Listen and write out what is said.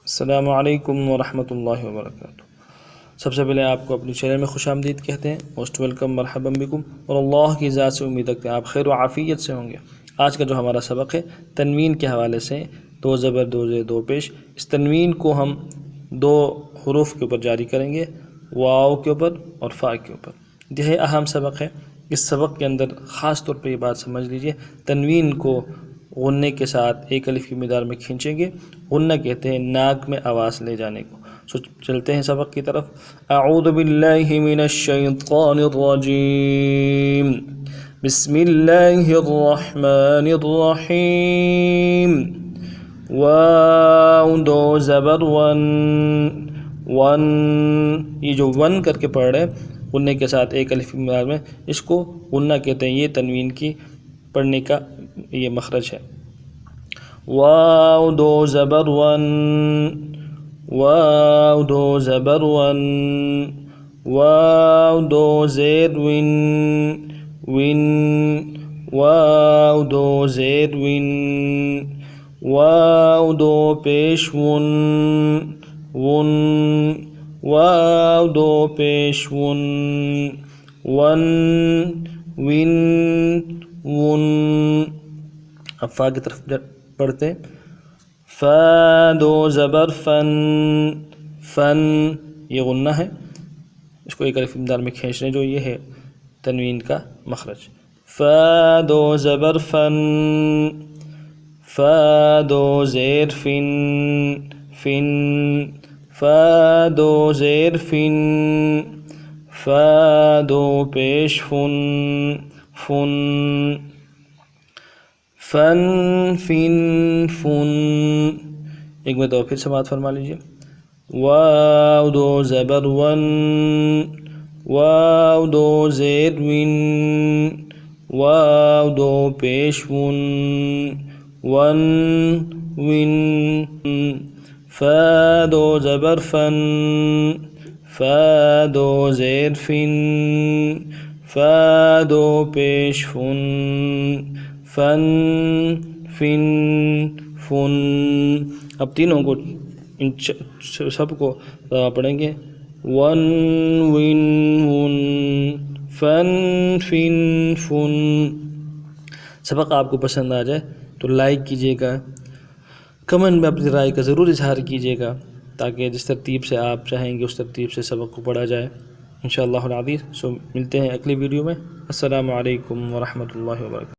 السلام علیکم ورحمۃ اللہ وبرکاتہ۔ سب سے پہلے آپ کو اپنی چینل میں خوش آمدید کہتے ہیں، موسٹ ویلکم، مرحبا بکم، اور اللہ کی ذات سے امید رکھتے ہیں آپ خیر و عافیت سے ہوں گے۔ آج کا جو ہمارا سبق ہے تنوین کے حوالے سے، دو زبر دو زیر دو پیش، اس تنوین کو ہم دو حروف کے اوپر جاری کریں گے، واو کے اوپر اور فا کے اوپر۔ یہ اہم سبق ہے۔ اس سبق کے اندر خاص طور پہ یہ بات سمجھ لیجئے، تنوین کو غنّے کے ساتھ ایک الف کی مقدار میں کھینچیں گے۔ غنّہ کہتے ہیں ناک میں آواز لے جانے کو۔ چلتے ہیں سبق کی طرف۔ اعوذ باللہ من الشیطان الرجیم، بسم اللہ الرحمن الرحیم۔ واو دو زبر ون، ون، یہ جو ون کر کے پڑھ رہے ہیں غنّے کے ساتھ ایک الف کی مقدار میں، اس کو غنّہ کہتے ہیں۔ یہ تنوین کی پڑھنے کا یہ مخرج ہے۔ واو دو زبر ون، واو دو زبر ون، واو دو زیر ون، ون، واو دو زیر ون، واو دو پیش ون، ون، واو دو پیش ون، ون، ون، ون۔ اب فا کی طرف پڑھتے ہیں۔ فا دو زبر فن، فن، یہ غنّہ ہے، اس کو ایک الف کی مقدار میں کھینچ لیں، جو یہ ہے تنوین کا مخرج۔ فا دو زبر فن، فا دو زیر فن، فن، فا دو زیر فن، فا دو پیش فن، فن، فن، فن، فن۔ ایک مرتبہ پھر سماعت فرما لیجیے۔ واو دو زبر ون، واو دو زیر ون، واو دو پیش ون، ون، ون۔ فا دو زبر فن، فا دو زیر فن، فا دو پیش فن، فن، فن، فن۔ اب تینوں کو ان سب کو پڑھیں گے۔ ون، ون، ون، فن، فن، فن۔ سبق آپ کو پسند آ جائے تو لائک کیجیے گا، کمنٹ میں اپنی رائے کا ضرور اظہار کیجیے گا، تاکہ جس ترتیب سے آپ چاہیں گے اس ترتیب سے سبق کو پڑھا جائے انشاءاللہ العزیز۔ ملتے ہیں اگلی ویڈیو میں۔ السلام علیکم ورحمۃ اللہ وبرکاتہ۔